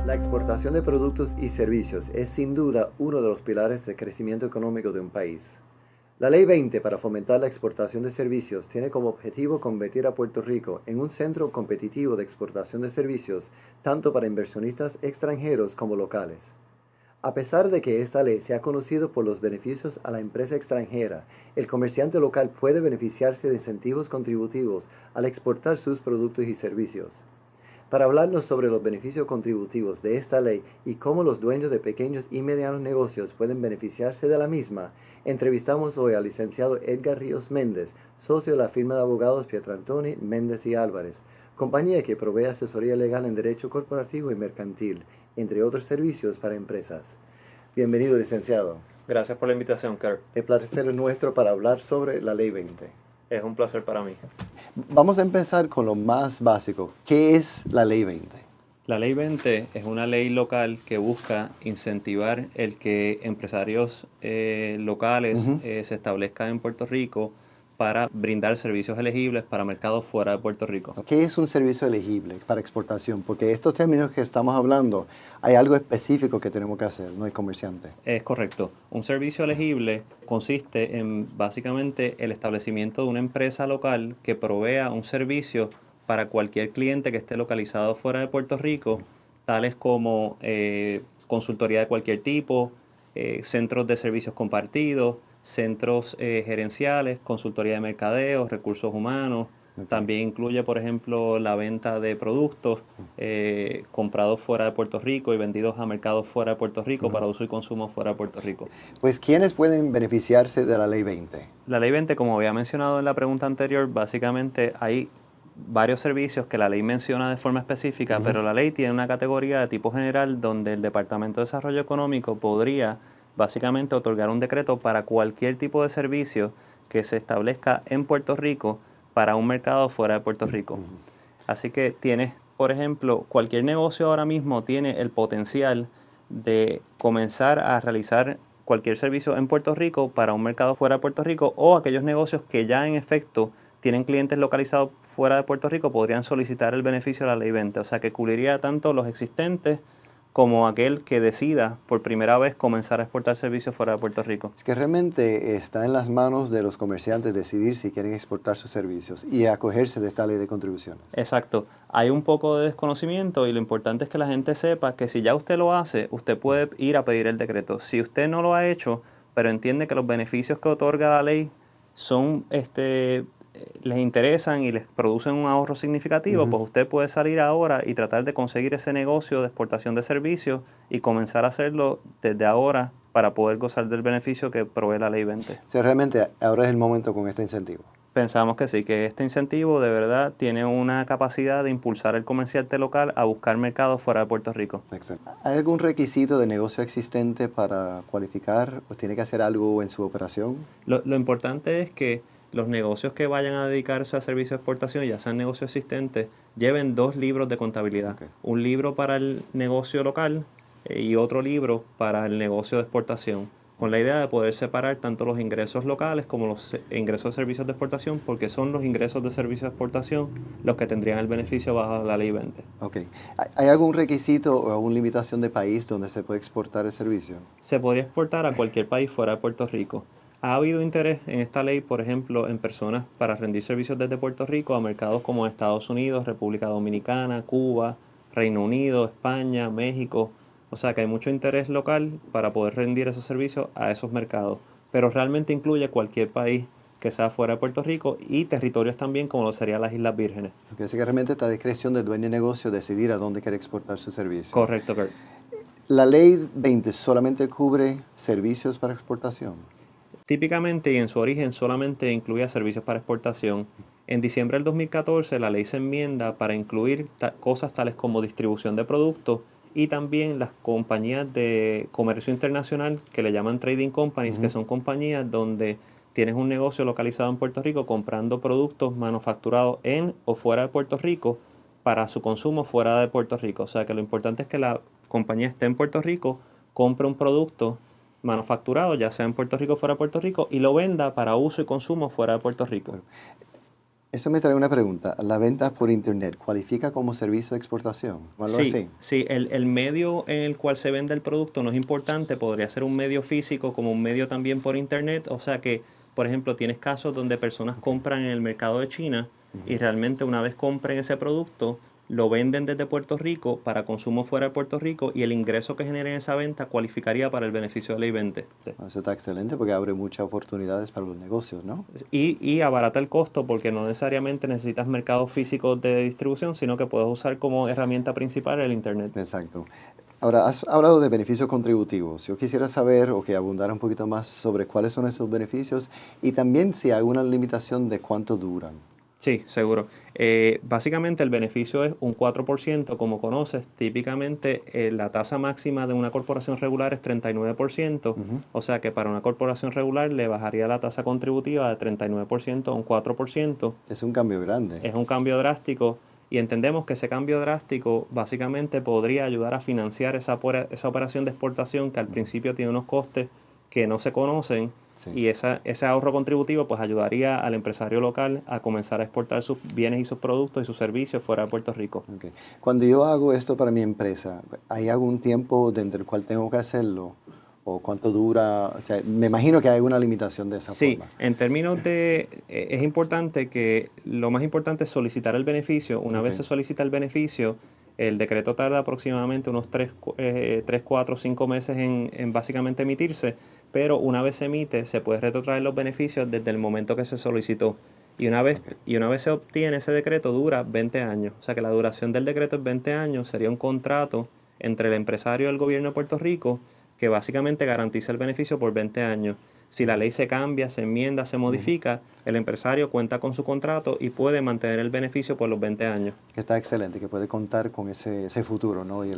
La exportación de productos y servicios es sin duda uno de los pilares de crecimiento económico de un país. La Ley 20 para fomentar la exportación de servicios tiene como objetivo convertir a Puerto Rico en un centro competitivo de exportación de servicios tanto para inversionistas extranjeros como locales. A pesar de que esta ley sea conocido por los beneficios a la empresa extranjera, el comerciante local puede beneficiarse de incentivos contributivos al exportar sus productos y servicios. Para hablarnos sobre los beneficios contributivos de esta ley y cómo los dueños de pequeños y medianos negocios pueden beneficiarse de la misma, entrevistamos hoy al licenciado Edgar Ríos Méndez, socio de la firma de abogados Pietrantoni, Méndez y Álvarez, compañía que provee asesoría legal en derecho corporativo y mercantil, entre otros servicios para empresas. Bienvenido, licenciado. Gracias por la invitación, Kurt. El placer es nuestro para hablar sobre la Ley 20. Es un placer para mí. Vamos a empezar con lo más básico. ¿Qué es la Ley 20? La Ley 20 es una ley local que busca incentivar el que empresarios locales se establezcan en Puerto Rico para brindar servicios elegibles para mercados fuera de Puerto Rico. ¿Qué es un servicio elegible para exportación? Porque estos términos que estamos hablando, hay algo específico que tenemos que hacer, no hay comerciante. Es correcto. Un servicio elegible consiste en básicamente el establecimiento de una empresa local que provea un servicio para cualquier cliente que esté localizado fuera de Puerto Rico, tales como consultoría de cualquier tipo, centros de servicios compartidos, centros gerenciales, consultoría de mercadeo, recursos humanos. Okay. También incluye, por ejemplo, la venta de productos comprados fuera de Puerto Rico y vendidos a mercados fuera de Puerto Rico para uso y consumo fuera de Puerto Rico. Pues, ¿quiénes pueden beneficiarse de la Ley 20? La Ley 20, como había mencionado en la pregunta anterior, básicamente hay varios servicios que la ley menciona de forma específica, pero la ley tiene una categoría de tipo general donde el Departamento de Desarrollo Económico podría básicamente otorgar un decreto para cualquier tipo de servicio que se establezca en Puerto Rico para un mercado fuera de Puerto Rico. Así que tienes, por ejemplo, cualquier negocio ahora mismo tiene el potencial de comenzar a realizar cualquier servicio en Puerto Rico para un mercado fuera de Puerto Rico, o aquellos negocios que ya en efecto tienen clientes localizados fuera de Puerto Rico podrían solicitar el beneficio de la Ley 20. O sea que cubriría tanto los existentes como aquel que decida por primera vez comenzar a exportar servicios fuera de Puerto Rico. Es que realmente está en las manos de los comerciantes decidir si quieren exportar sus servicios y acogerse de esta ley de contribuciones. Exacto. Hay un poco de desconocimiento y lo importante es que la gente sepa que si ya usted lo hace, usted puede ir a pedir el decreto. Si usted no lo ha hecho, pero entiende que los beneficios que otorga la ley son les interesan y les producen un ahorro significativo, pues usted puede salir ahora y tratar de conseguir ese negocio de exportación de servicios y comenzar a hacerlo desde ahora para poder gozar del beneficio que provee la Ley 20. Sí, realmente ahora es el momento con este incentivo. Pensamos que sí, que este incentivo de verdad tiene una capacidad de impulsar al comerciante local a buscar mercados fuera de Puerto Rico. Excelente. ¿Hay algún requisito de negocio existente para cualificar o tiene que hacer algo en su operación? Lo importante es que los negocios que vayan a dedicarse a servicios de exportación, ya sean negocios existentes, lleven 2 libros de contabilidad. Okay. Un libro para el negocio local y otro libro para el negocio de exportación, con la idea de poder separar tanto los ingresos locales como los ingresos de servicios de exportación, porque son los ingresos de servicios de exportación los que tendrían el beneficio bajo la Ley 20. Okay. ¿Hay algún requisito o alguna limitación de país donde se puede exportar el servicio? Se podría exportar a cualquier país fuera de Puerto Rico. Ha habido interés en esta ley, por ejemplo, en personas para rendir servicios desde Puerto Rico a mercados como Estados Unidos, República Dominicana, Cuba, Reino Unido, España, México. O sea que hay mucho interés local para poder rendir esos servicios a esos mercados. Pero realmente incluye cualquier país que sea fuera de Puerto Rico y territorios también como lo serían las Islas Vírgenes. Porque así que realmente está a discreción del dueño de negocio decidir a dónde quiere exportar su servicio. Correcto, Kurt. ¿La Ley 20 solamente cubre servicios para exportación? Típicamente y en su origen solamente incluía servicios para exportación. En diciembre del 2014 la ley se enmienda para incluir cosas tales como distribución de productos y también las compañías de comercio internacional que le llaman trading companies, que son compañías donde tienes un negocio localizado en Puerto Rico comprando productos manufacturados en o fuera de Puerto Rico para su consumo fuera de Puerto Rico. O sea que lo importante es que la compañía esté en Puerto Rico, compre un producto manufacturado, ya sea en Puerto Rico o fuera de Puerto Rico, y lo venda para uso y consumo fuera de Puerto Rico. Eso me trae una pregunta. ¿La venta por Internet cualifica como servicio de exportación? ¿Cuál lo Sí, así? sí, el medio en el cual se vende el producto no es importante, podría ser un medio físico como un medio también por internet, o sea que, por ejemplo, tienes casos donde personas compran en el mercado de China y realmente una vez compren ese producto, lo venden desde Puerto Rico para consumo fuera de Puerto Rico y el ingreso que genere en esa venta cualificaría para el beneficio de ley 20. Sí. Eso está excelente porque abre muchas oportunidades para los negocios, ¿no? Y abarata el costo porque no necesariamente necesitas mercados físicos de distribución, sino que puedes usar como herramienta principal el internet. Exacto. Ahora, has hablado de beneficios contributivos. Yo quisiera saber o que abundara un poquito más sobre cuáles son esos beneficios y también si hay una limitación de cuánto duran. Sí, seguro. Básicamente el beneficio es un 4%, como conoces. Típicamente la tasa máxima de una corporación regular es 39%, o sea que para una corporación regular le bajaría la tasa contributiva de 39% a un 4%. Es un cambio grande. Es un cambio drástico y entendemos que ese cambio drástico básicamente podría ayudar a financiar esa operación de exportación que al principio tiene unos costes que no se conocen. Sí. Y ese ahorro contributivo pues ayudaría al empresario local a comenzar a exportar sus bienes y sus productos y sus servicios fuera de Puerto Rico. Okay. Cuando yo hago esto para mi empresa, ¿hay algún tiempo dentro del cual tengo que hacerlo? ¿O cuánto dura? O sea, me imagino que hay alguna limitación de esa Sí, forma. en términos de, es importante que lo más importante es solicitar el beneficio. Una vez se solicita el beneficio, el decreto tarda aproximadamente unos 3, 4, 5 meses en básicamente emitirse, pero una vez se emite, se puede retrotraer los beneficios desde el momento que se solicitó. Y una vez se obtiene ese decreto, dura 20 años. O sea que la duración del decreto es 20 años, sería un contrato entre el empresario y el gobierno de Puerto Rico que básicamente garantiza el beneficio por 20 años. Si la ley se cambia, se enmienda, se modifica, el empresario cuenta con su contrato y puede mantener el beneficio por los 20 años. Que está excelente, que puede contar con ese futuro, ¿no? Y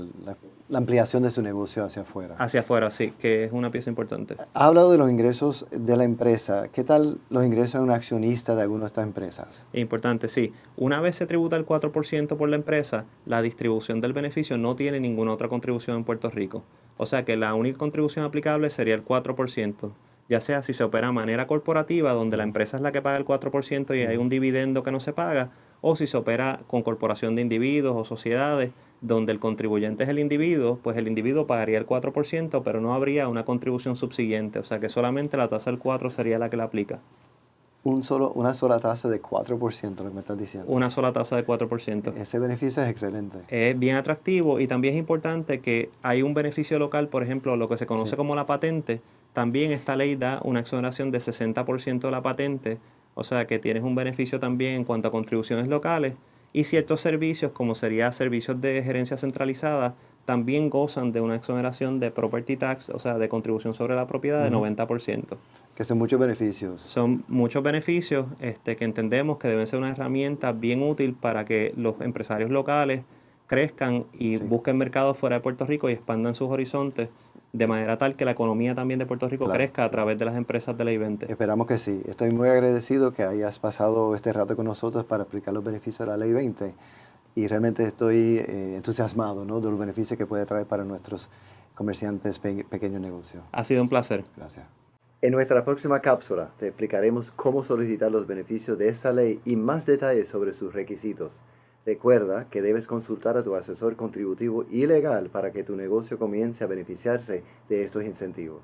la ampliación de su negocio hacia afuera. Hacia afuera, sí, que es una pieza importante. Ha hablado de los ingresos de la empresa. ¿Qué tal los ingresos de un accionista de alguna de estas empresas? Importante, sí. Una vez se tributa el 4% por la empresa, la distribución del beneficio no tiene ninguna otra contribución en Puerto Rico. O sea que la única contribución aplicable sería el 4%. Ya sea si se opera de manera corporativa, donde la empresa es la que paga el 4% y hay un dividendo que no se paga, o si se opera con corporación de individuos o sociedades, donde el contribuyente es el individuo, pues el individuo pagaría el 4%, pero no habría una contribución subsiguiente, o sea que solamente la tasa del 4% sería la que la aplica. Una sola tasa de 4%, lo que me estás diciendo. Una sola tasa de 4%. Ese beneficio es excelente. Es bien atractivo y también es importante que hay un beneficio local, por ejemplo, lo que se conoce como la patente. También esta ley da una exoneración de 60% de la patente, o sea que tienes un beneficio también en cuanto a contribuciones locales y ciertos servicios, como sería servicios de gerencia centralizada, también gozan de una exoneración de property tax, o sea, de contribución sobre la propiedad de 90%. Que son muchos beneficios. Son muchos beneficios que entendemos que deben ser una herramienta bien útil para que los empresarios locales crezcan y busquen mercados fuera de Puerto Rico y expandan sus horizontes de manera tal que la economía también de Puerto Rico crezca a través de las empresas de Ley 20. Esperamos que sí. Estoy muy agradecido que hayas pasado este rato con nosotros para explicar los beneficios de la Ley 20 y realmente estoy entusiasmado, ¿no?, de los beneficios que puede traer para nuestros comerciantes pequeños negocios. Ha sido un placer. Gracias. En nuestra próxima cápsula te explicaremos cómo solicitar los beneficios de esta ley y más detalles sobre sus requisitos. Recuerda que debes consultar a tu asesor contributivo y legal para que tu negocio comience a beneficiarse de estos incentivos.